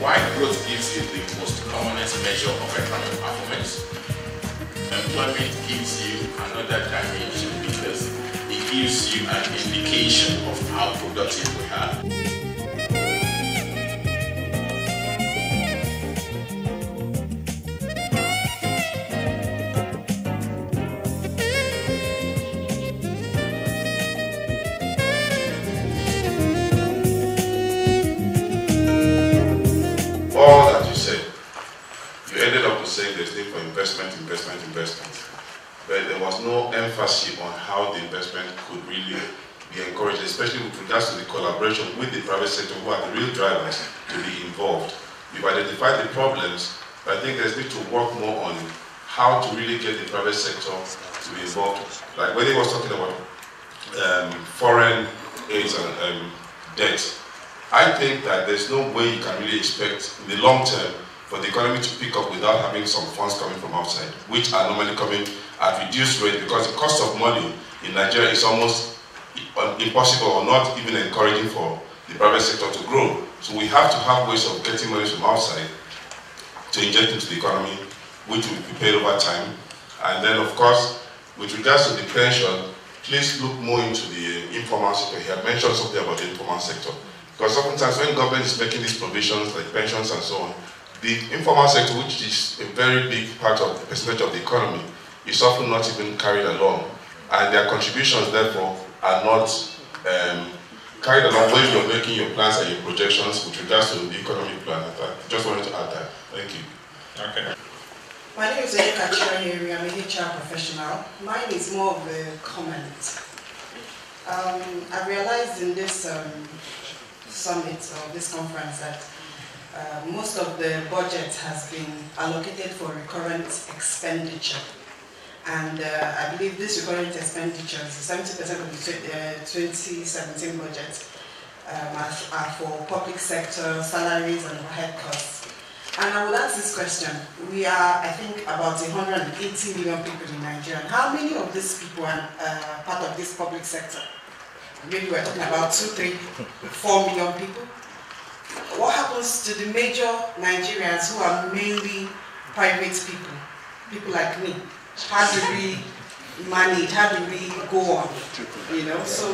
While growth gives you the most commonest measure of economic performance, employment gives you another dimension because it gives you an indication of how productive we are. All that you said, you ended up to saying there's need for investment. But there was no emphasis on how the investment could really be encouraged, especially with regards to the collaboration with the private sector, who are the real drivers to be involved. You've identified the problems, but I think there's need to work more on how to really get the private sector to be involved. Like when he was talking about foreign aid and debt, I think that there's no way you can really expect in the long term for the economy to pick up without having some funds coming from outside, which are normally coming at reduced rate because the cost of money in Nigeria is almost impossible or not even encouraging for the private sector to grow. So we have to have ways of getting money from outside to inject into the economy, which will be paid over time. And then of course, with regards to the pension, please look more into the informal sector. He had mentioned something about the informal sector. Because oftentimes when government is making these provisions like pensions and so on, the informal sector, which is a very big part of the percentage of the economy, is often not even carried along. And their contributions, therefore, are not carried along when you're making your plans and your projections with regards to the economic plan. I just wanted to add that. Thank you. Okay. My name is Erika Chirahiri. I'm a HR professional. Mine is more of a comment. I realized in this summit or this conference that most of the budget has been allocated for recurrent expenditure. And I believe this recurrent expenditures, 70% of the 2017 budget are for public sector salaries and overhead costs. And I would ask this question. We are, I think, about 180 million people in Nigeria. How many of these people are part of this public sector? Maybe we're talking about 2, 3, 4 million people. What happens to the major Nigerians who are mainly private people, people like me? How do we manage? How do we go on? You know, so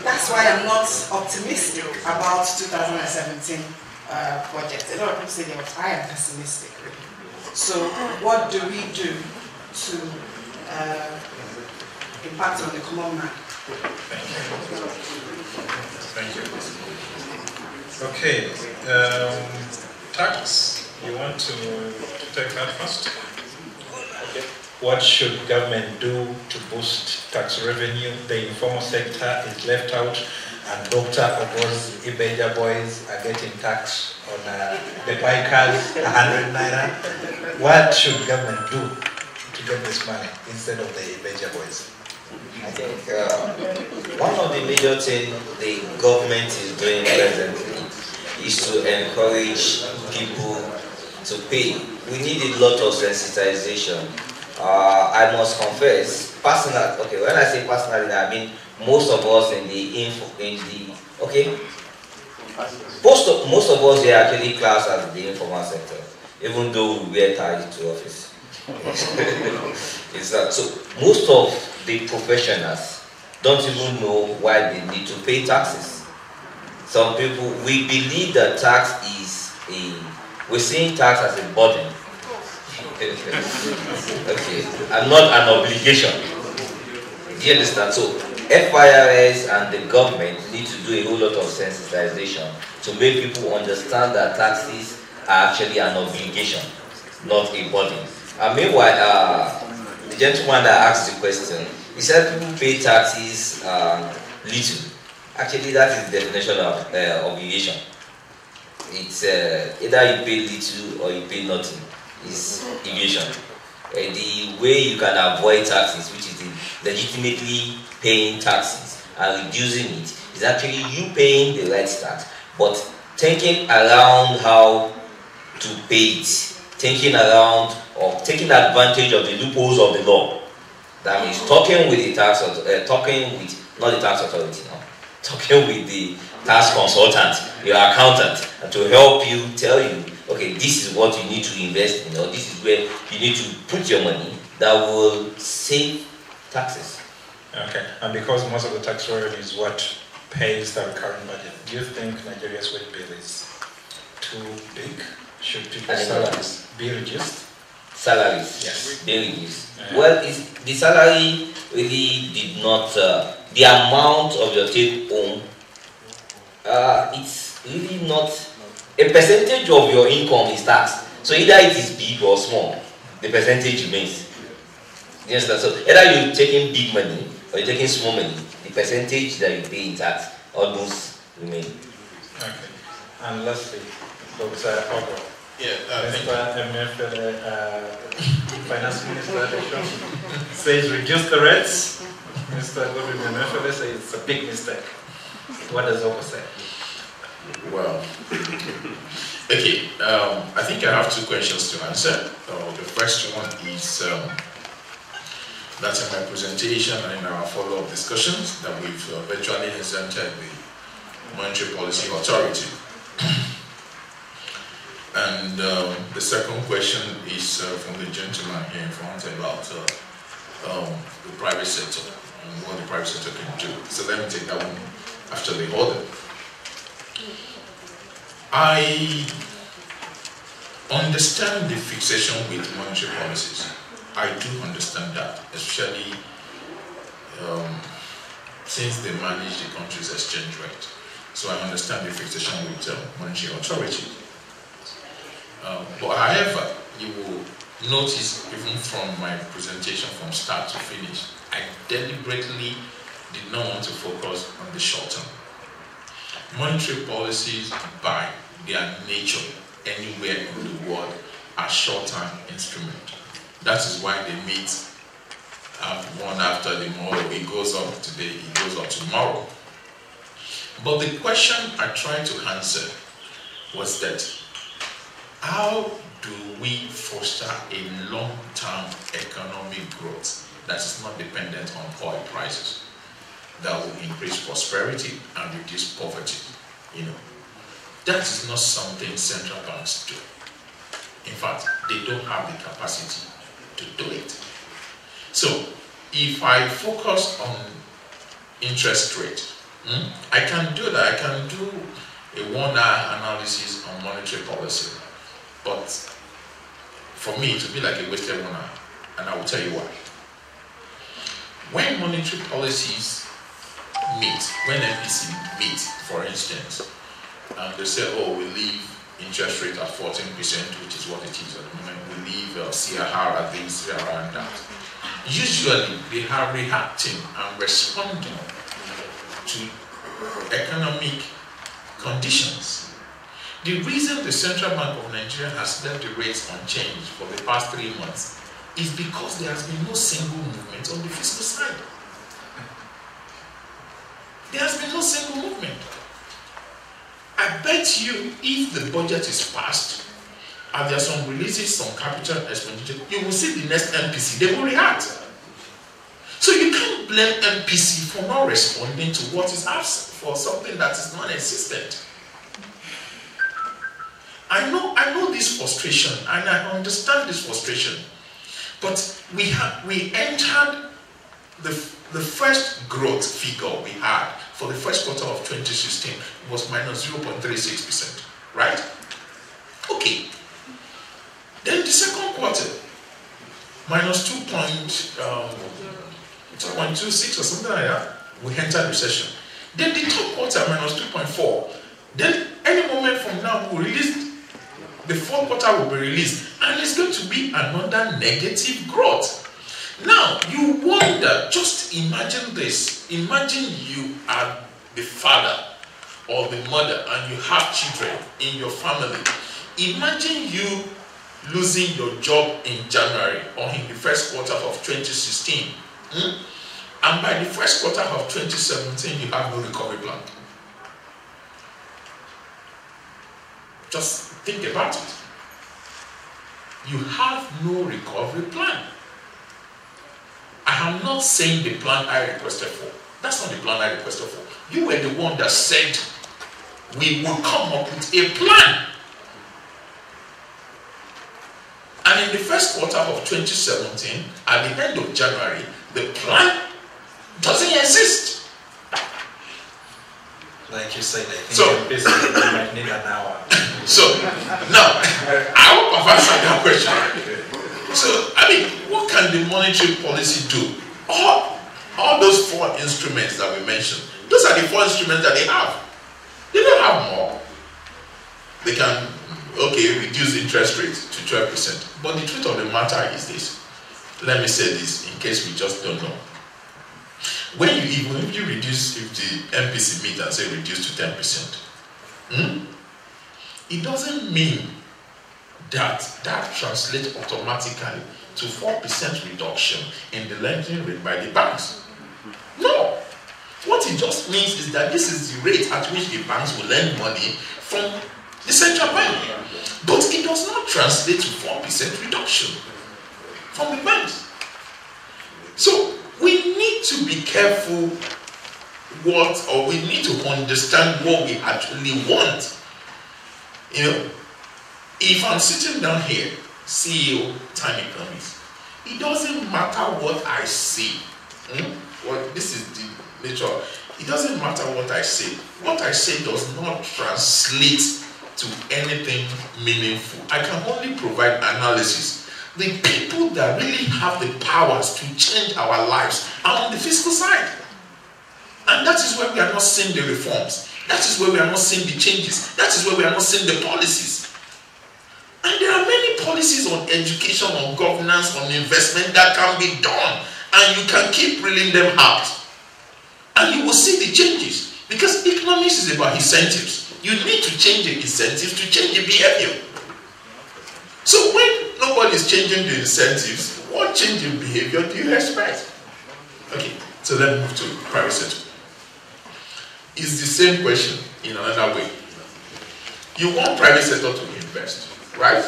that's why I'm not optimistic about 2017 budget. A lot of people say that I am pessimistic. Really. So what do we do to impact on the common man? Thank you. Okay, tax, you want to take that first? Okay. What should government do to boost tax revenue? The informal sector is left out, and Dr. Ogo's Ibeja boys are getting taxed on the bikers, 100 naira. What should government do to get this money instead of the Ibeja boys? I think one of the major things the government is doing presently is to encourage people to pay. We need a lot of sensitization. I must confess, personally, okay, when I say personally, I mean most of us most of us are actually classed as the informal sector, even though we wear ties to office. It's that. So most of the professionals don't even know why they need to pay taxes. Some people, we believe that tax is we're seeing tax as a burden. Okay, and not an obligation. Do you understand? So FIRS and the government need to do a whole lot of sensitization to make people understand that taxes are actually an obligation, not a burden. And meanwhile, the gentleman that asked the question, he said people pay taxes little. Actually, that is the definition of obligation. It's either you pay little or you pay nothing. It's evasion. The way you can avoid taxes, which is legitimately paying taxes and reducing it, is actually you paying the right tax, but thinking around how to pay it, thinking around or taking advantage of the loopholes of the law. That means talking with the tax, talking with not the tax authority now, talking with the tax consultant, your accountant, and to help you, tell you, okay, this is what you need to invest in, or this is where you need to put your money that will save taxes. Okay, and because most of the tax revenue is what pays the recurring budget, do you think Nigeria's wage bill is too big? Should people's salaries be reduced? Salaries, yes, be reduced. Well, the salary really did not, the amount of your take home, it's really not, a percentage of your income is taxed. So either it is big or small, the percentage remains. You understand? So either you're taking big money or you're taking small money, the percentage that you pay in tax almost remains. Okay. And lastly, Dr. Ogo. Yeah, Mr. Finance Minister says reduce the rates. Mr. Godwin Emefiele says it's a big mistake. What does Ogo say? Well, okay, I think I have two questions to answer. The first one is that in my presentation and in our follow-up discussions that we've virtually exempted the Monetary Policy Authority. And the second question is from the gentleman here in front about the private sector and what the private sector can do. So let me take that one after the other. I understand the fixation with monetary policies. I do understand that, especially since they manage the country's exchange rate. So I understand the fixation with monetary authority. But however, you will notice even from my presentation from start to finish, I deliberately did not want to focus on the short term. Monetary policies, by their nature, anywhere in the world, are short-term instruments. That is why they meet one after the other. It goes up today, it goes up tomorrow. But the question I tried to answer was that, how do we foster a long-term economic growth that is not dependent on oil prices, that will increase prosperity and reduce poverty? You know, that is not something central banks do. In fact, they don't have the capacity to do it. So, if I focus on interest rate, I can do that. I can do a 1-hour analysis on monetary policy. But for me, it would be like a wasted 1 hour. And I will tell you why. When monetary policies meet, when MPC meet, for instance, and they say, oh, we leave interest rate at 14%, which is what it is at the moment. We leave CRR at this, CRR and that. Usually, they are reacting and responding to economic conditions. The reason the Central Bank of Nigeria has left the rates unchanged for the past 3 months is because there has been no single movement on the fiscal side. There has been no single movement. I bet you if the budget is passed and there are some releases, some capital expenditure, you will see the next MPC, they will react. So you can't blame MPC for not responding to what is asked for something that is non-existent. I know this frustration and I understand this frustration, but we entered the first growth figure we had for the first quarter of 2016 was minus 0.36%, right? Okay. Then the second quarter, minus 2.26 or something like that, we entered recession. Then the third quarter, minus 2.4. Then any moment from now, we'll release, the fourth quarter will be released, and it's going to be another negative growth. Now, you wonder, just imagine this. Imagine you are the father or the mother and you have children in your family. Imagine you losing your job in January or in the first quarter of 2016. And by the first quarter of 2017, you have no recovery plan. Just think about it. You have no recovery plan. I am not saying the plan I requested for. That's not the plan I requested for. You were the one that said we will come up with a plan. And in the first quarter of 2017, at the end of January, the plan doesn't exist. Like you said, I think basically you might need an hour. So, now, I hope I've answered that question. So, I mean, what can the monetary policy do? All those 4 instruments that we mentioned, those are the 4 instruments that they have. They don't have more. They can, reduce interest rates to 12%. But the truth of the matter is this. Let me say this in case we just don't know. When if you reduce, if the MPC meet and say reduce to 10%, it doesn't mean that translates automatically to 4% reduction in the lending rate by the banks. No. What it just means is that this is the rate at which the banks will lend money from the central bank. But it does not translate to 4% reduction from the banks. So we need to be careful we need to understand what we actually want. If I'm sitting down here, CEO, Time Economics, it doesn't matter what I say. This is the nature. It doesn't matter what I say. What I say does not translate to anything meaningful. I can only provide analysis. The people that really have the powers to change our lives are on the fiscal side. And that is where we are not seeing the reforms. That is where we are not seeing the changes. That is where we are not seeing the policies. And there are many policies on education, on governance, on investment that can be done. And you can keep reeling them out. And you will see the changes. Because economics is about incentives. You need to change the incentives to change the behavior. So when nobody is changing the incentives, what change in behavior do you expect? Okay, so let's move to private sector. It's the same question in another way. You want private sector to invest, right?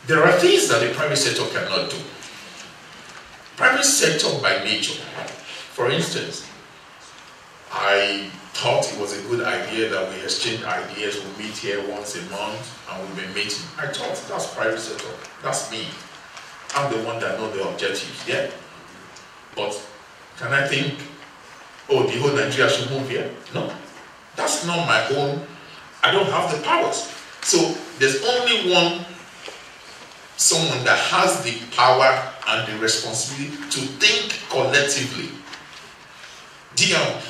There are things that the private sector cannot do. Private sector by nature, for instance, I thought it was a good idea that we exchange ideas, we meet here once a month and we've been meeting. I thought that's private sector, that's me. I'm the one that knows the objectives, yeah? But can I think, the whole Nigeria should move here? No, that's not my own, I don't have the powers. So there's only someone that has the power and the responsibility to think collectively.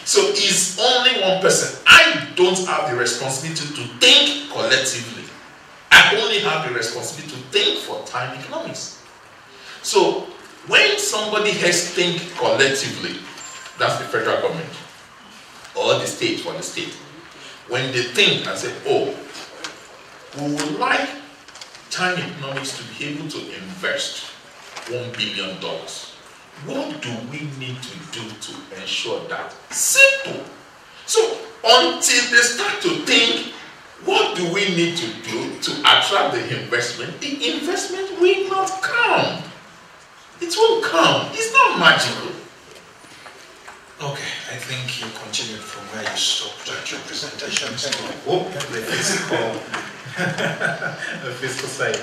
So it's only one person. I don't have the responsibility to think collectively. I only have the responsibility to think for Time Economics. So when somebody has think collectively, that's the federal government or the state for the state. When they think and say, we would like Time Economics to be able to invest $1 billion. What do we need to do to ensure that? Simple. So until they start to think, what do we need to do to attract the investment will not come. It won't come. It's not magical. Okay, I think you continued from where you stopped at your presentation. So, the fiscal side.